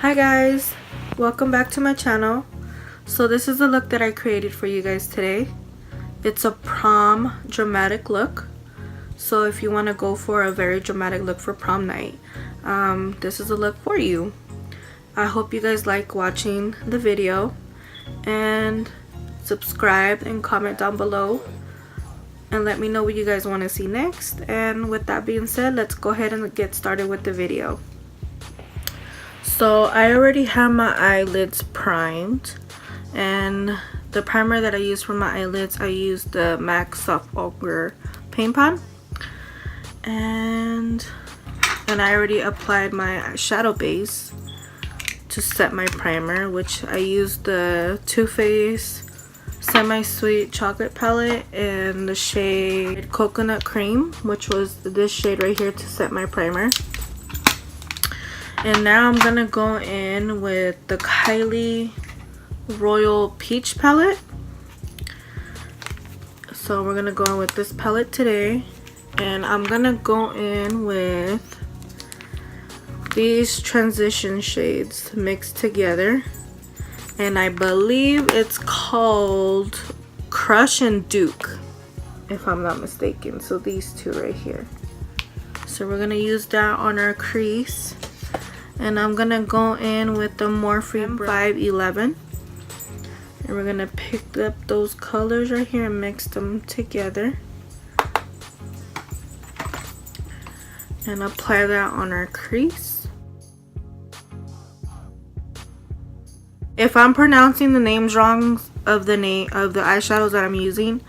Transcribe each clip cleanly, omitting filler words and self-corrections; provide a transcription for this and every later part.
Hi guys, welcome back to my channel. So this is the look that I created for you guys today. It's a prom dramatic look. So if you want to go for a very dramatic look for prom night, this is a look for you. I hope you guys like watching the video, and subscribe and comment down below and let me know what you guys want to see next. And with that being said, let's go ahead and get started with the video. So I already have my eyelids primed, and the primer that I use for my eyelids, I use the MAC Soft Ochre Paint Pot, and I already applied my shadow base to set my primer, which I used the Too Faced Semi-Sweet Chocolate Palette in the shade Coconut Cream, which was this shade right here, to set my primer. And now I'm gonna go in with the Kylie Royal Peach palette. So we're gonna go in with this palette today, and I'm gonna go in with these transition shades mixed together, and I believe it's called Crush and Duke, if I'm not mistaken. So these two right here. So we're gonna use that on our crease. And I'm gonna go in with the Morphe 511, and we're gonna pick up those colors right here and mix them together and apply that on our crease. If I'm pronouncing the names wrong of the eyeshadows that I'm using,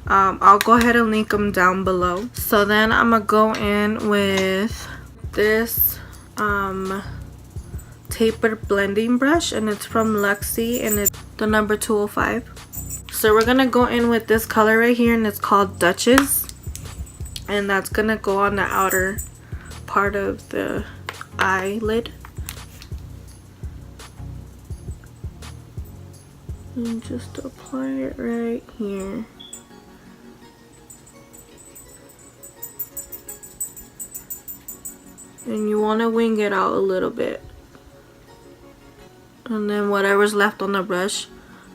I'll go ahead and link them down below. So then I'm gonna go in with this tapered blending brush, and it's from Luxie, and it's the number 205. So we're gonna go in with this color right here, and it's called Duchess, and that's gonna go on the outer part of the eyelid. And just apply it right here. And you want to wing it out a little bit, and then whatever's left on the brush,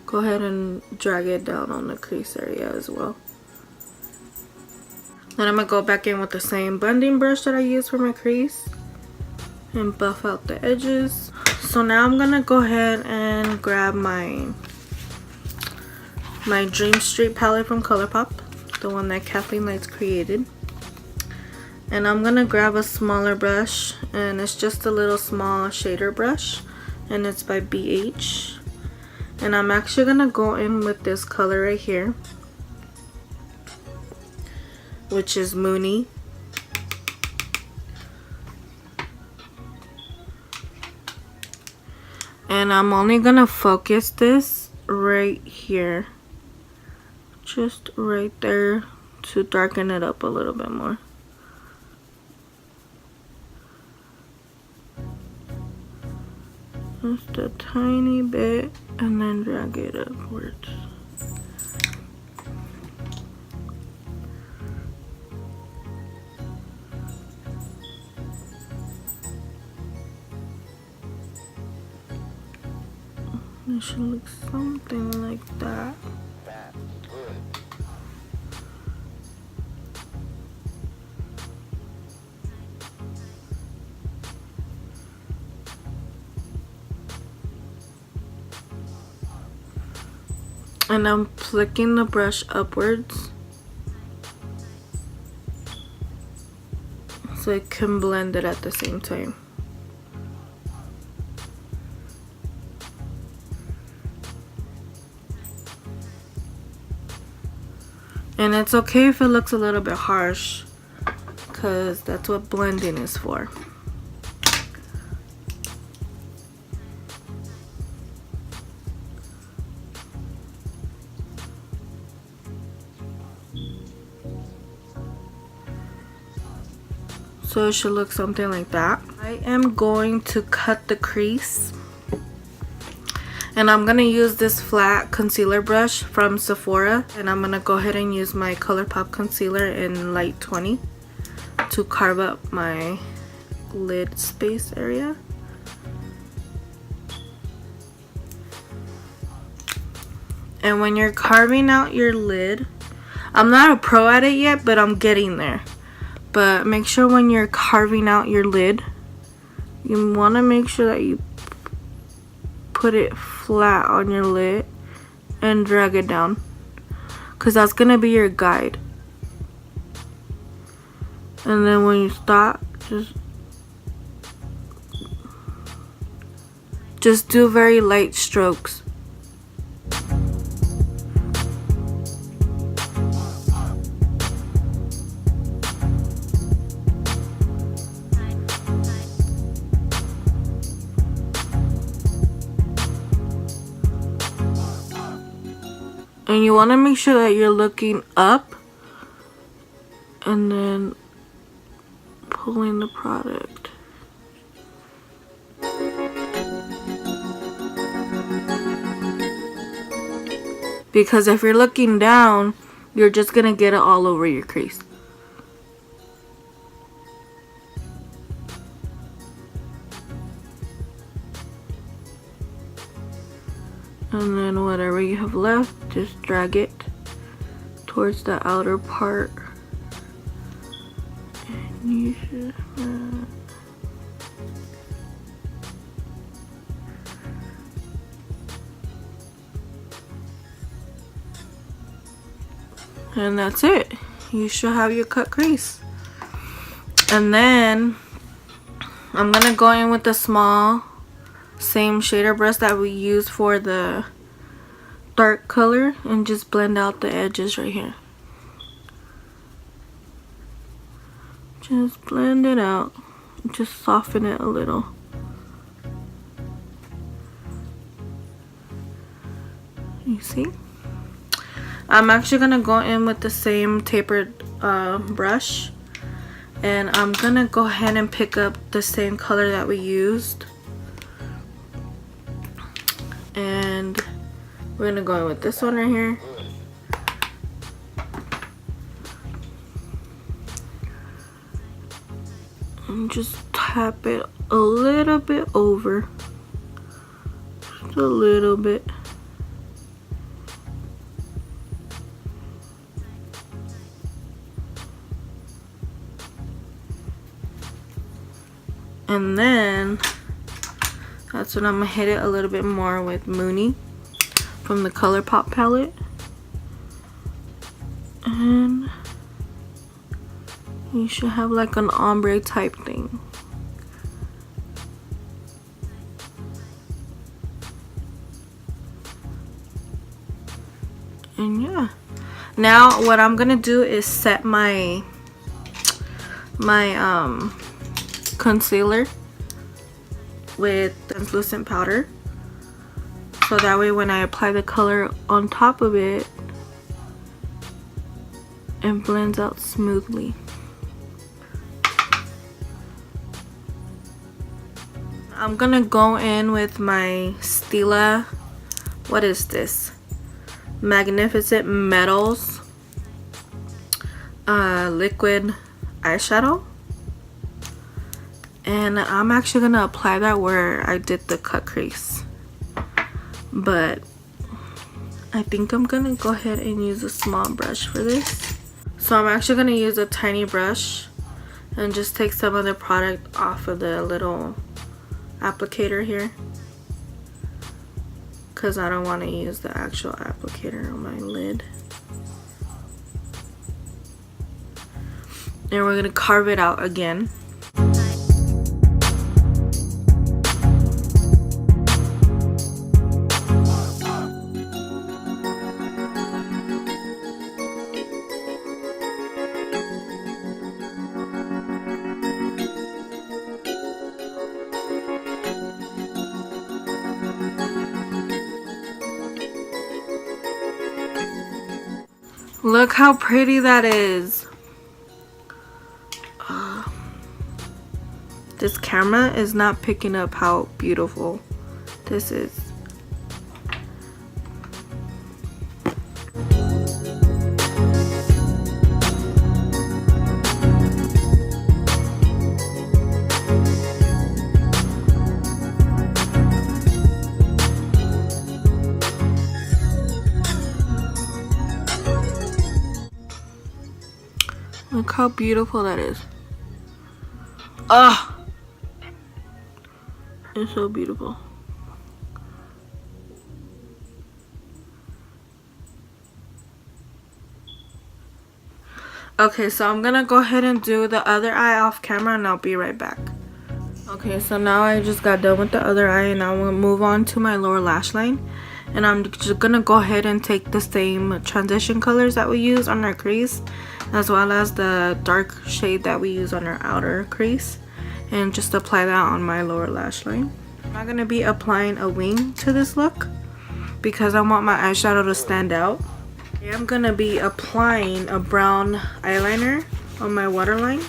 go ahead and drag it down on the crease area as well. Then I'm gonna go back in with the same blending brush that I used for my crease and buff out the edges. So now I'm gonna go ahead and grab my Dream Street palette from Colourpop, the one that Kathleen Lights created. And I'm gonna grab a smaller brush, and it's just a little small shader brush, and it's by BH. And I'm actually gonna go in with this color right here, which is Moony. And I'm only gonna focus this right here, just right there, to darken it up a little bit more. Just a tiny bit, and then drag it upwards. It should look something like that. And I'm flicking the brush upwards so it can blend it at the same time. And it's okay if it looks a little bit harsh, because that's what blending is for. So it should look something like that. I am going to cut the crease, and I'm gonna use this flat concealer brush from Sephora, and I'm gonna go ahead and use my Colourpop concealer in light 20 to carve up my lid space area. And when you're carving out your lid, I'm not a pro at it yet, but I'm getting there. But make sure when you're carving out your lid, you want to make sure that you put it flat on your lid and drag it down, because that's going to be your guide. And then when you stop, just do very light strokes. And you want to make sure that you're looking up and then pulling the product. Because if you're looking down, you're just going to get it all over your crease. And then whatever you have left, just drag it towards the outer part. And you should and that's it. You should have your cut crease. And then I'm gonna go in with the small same shader brush that we used for the dark color and just blend out the edges right here. Just blend it out. Just soften it a little. You see? I'm actually gonna go in with the same tapered brush, and I'm gonna go ahead and pick up the same color that we used. And we're gonna go in with this one right here. And just tap it a little bit over. Just a little bit. And then that's when I'm gonna hit it a little bit more with Mooney from the Colourpop palette. And you should have like an ombre type thing. And yeah. Now what I'm gonna do is set my concealer with translucent powder, so that way when I apply the color on top of it, it blends out smoothly. I'm gonna go in with my Stila, what is this? Magnificent Metals liquid eyeshadow. And I'm actually gonna apply that where I did the cut crease. But I think I'm gonna go ahead and use a small brush for this. So I'm actually gonna use a tiny brush and just take some of the product off of the little applicator here, because I don't want to use the actual applicator on my lid. And we're gonna carve it out again. Look how pretty that is. This camera is not picking up how beautiful this is. Look how beautiful that is. Ah, it's so beautiful. Okay, so I'm gonna go ahead and do the other eye off camera and I'll be right back. Okay, so now I just got done with the other eye and now we'll move on to my lower lash line. And I'm just gonna go ahead and take the same transition colors that we use on our crease, as well as the dark shade that we use on our outer crease, and just apply that on my lower lash line. I'm not gonna be applying a wing to this look because I want my eyeshadow to stand out. I'm gonna be applying a brown eyeliner on my waterline,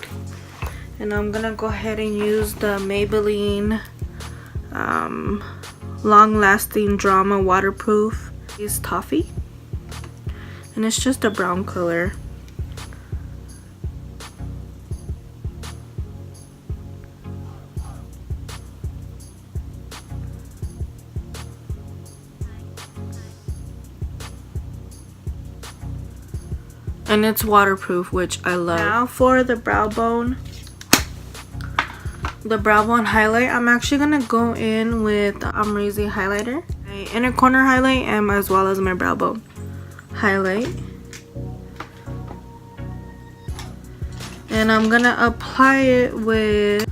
and I'm gonna go ahead and use the Maybelline Long Lasting Drama Waterproof is Toffee, and it's just a brown color. And it's waterproof, which I love. Now for the brow bone highlight, I'm actually gonna go in with the AMREZY highlighter, my inner corner highlight, and as well as my brow bone highlight. And I'm gonna apply it with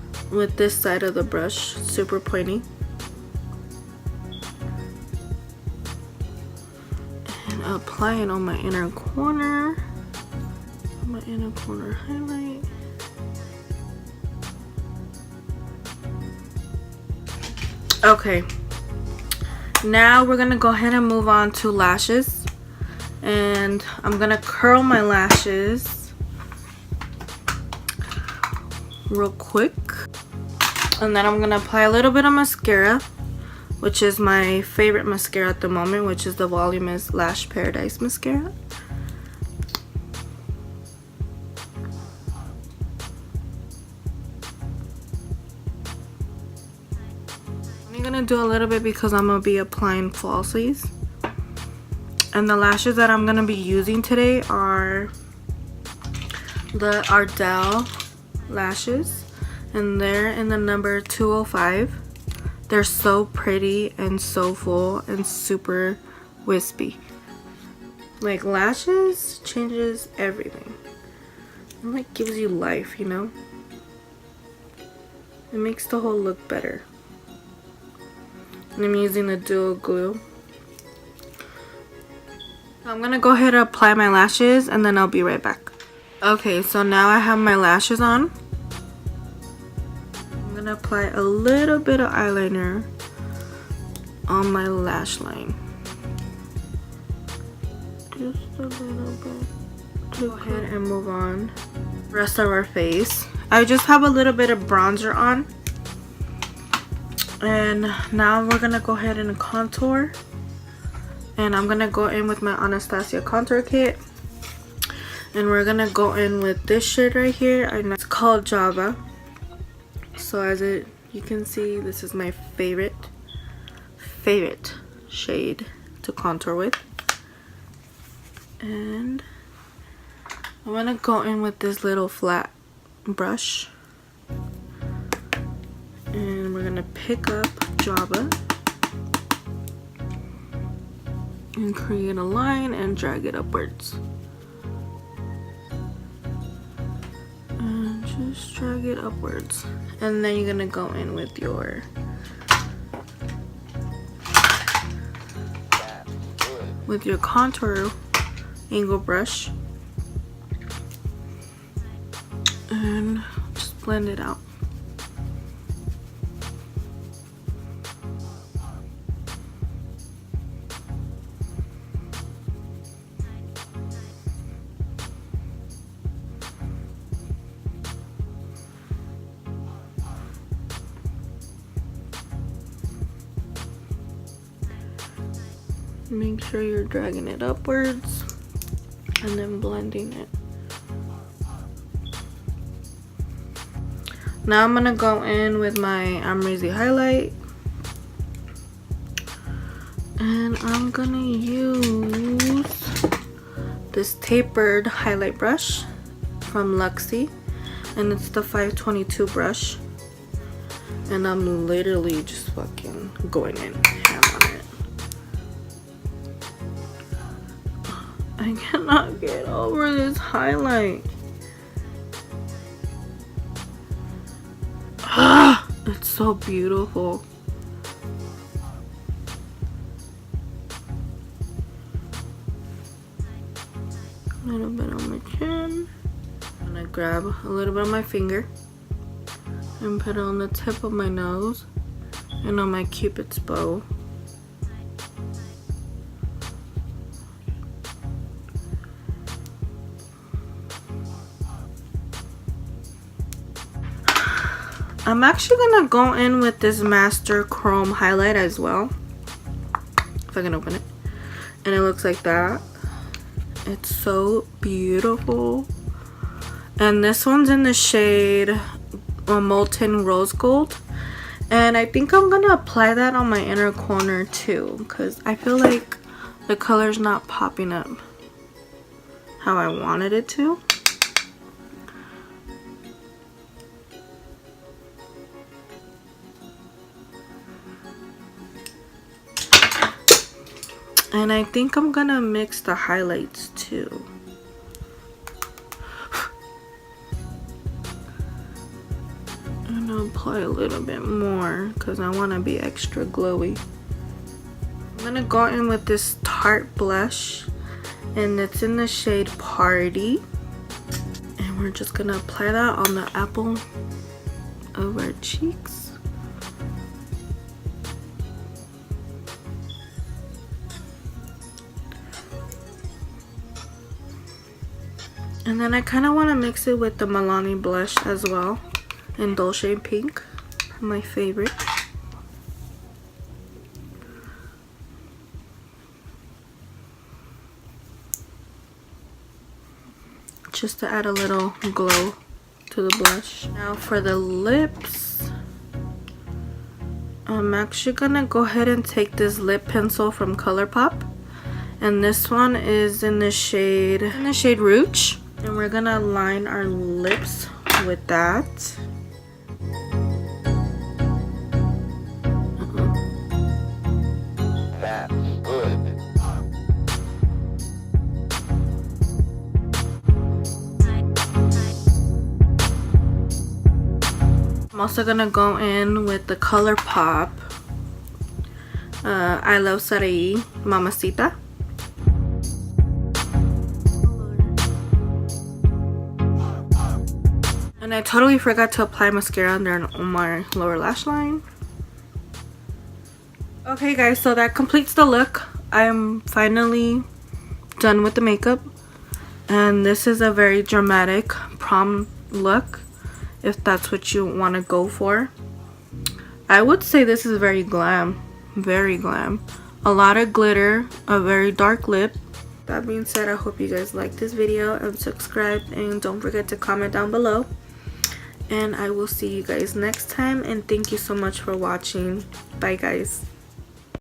this side of the brush, super pointy. And apply it on my inner corner. My inner corner highlight. Okay, now we're gonna go ahead and move on to lashes, and I'm gonna curl my lashes real quick, and then I'm gonna apply a little bit of mascara, which is my favorite mascara at the moment, which is the Voluminous Lash Paradise mascara. I'm gonna do a little bit because I'm gonna be applying falsies, and the lashes that I'm gonna be using today are the Ardell lashes, and they're in the number 205. They're so pretty and so full and super wispy. Like, lashes changes everything. It like gives you life, you know? It makes the whole look better. I'm using the dual glue. I'm gonna go ahead and apply my lashes and then I'll be right back. Okay, so now I have my lashes on. I'm gonna apply a little bit of eyeliner on my lash line. Just a little bit. Go ahead and move on. Rest of our face. I just have a little bit of bronzer on. And now we're gonna go ahead and contour, and I'm gonna go in with my Anastasia contour kit, and we're gonna go in with this shade right here, and it's called Java. So as you can see, this is my favorite shade to contour with, and I'm gonna go in with this little flat brush. And we're gonna pick up Java and create a line and drag it upwards. And just drag it upwards. And then you're gonna go in with your contour angle brush and just blend it out. Make sure you're dragging it upwards and then blending it. Now I'm gonna go in with my AMREZY highlight, and I'm gonna use this tapered highlight brush from Luxie, and it's the 522 brush. And I'm literally just fucking going in ham on it. I cannot get over this highlight. Ah, it's so beautiful. A little bit on my chin. I'm gonna grab a little bit of my finger and put it on the tip of my nose and on my Cupid's bow. I'm actually gonna go in with this Master Chrome highlight as well, if I can open it. And it looks like that. It's so beautiful. And this one's in the shade Molten Rose Gold. And I think I'm gonna apply that on my inner corner too, because I feel like the color's not popping up how I wanted it to. And I think I'm gonna mix the highlights too. And I'll apply a little bit more because I want to be extra glowy. I'm gonna go in with this Tarte blush, and it's in the shade Paaarrty. And we're just gonna apply that on the apple of our cheeks. And then I kind of want to mix it with the Milani blush as well in Dolce Pink, my favorite. Just to add a little glow to the blush. Now for the lips, I'm actually going to go ahead and take this lip pencil from Colourpop. And this one is in the shade Rouge. And we're gonna line our lips with that. That's good. I'm also gonna go in with the Colourpop I Love Sarai Mamacita. And I totally forgot to apply mascara under on my lower lash line. Okay guys, so that completes the look. I'm finally done with the makeup. And this is a very dramatic prom look, if that's what you want to go for. I would say this is very glam. Very glam. A lot of glitter, a very dark lip. That being said, I hope you guys liked this video and subscribe. And don't forget to comment down below. And I will see you guys next time, and thank you so much for watching. Bye guys.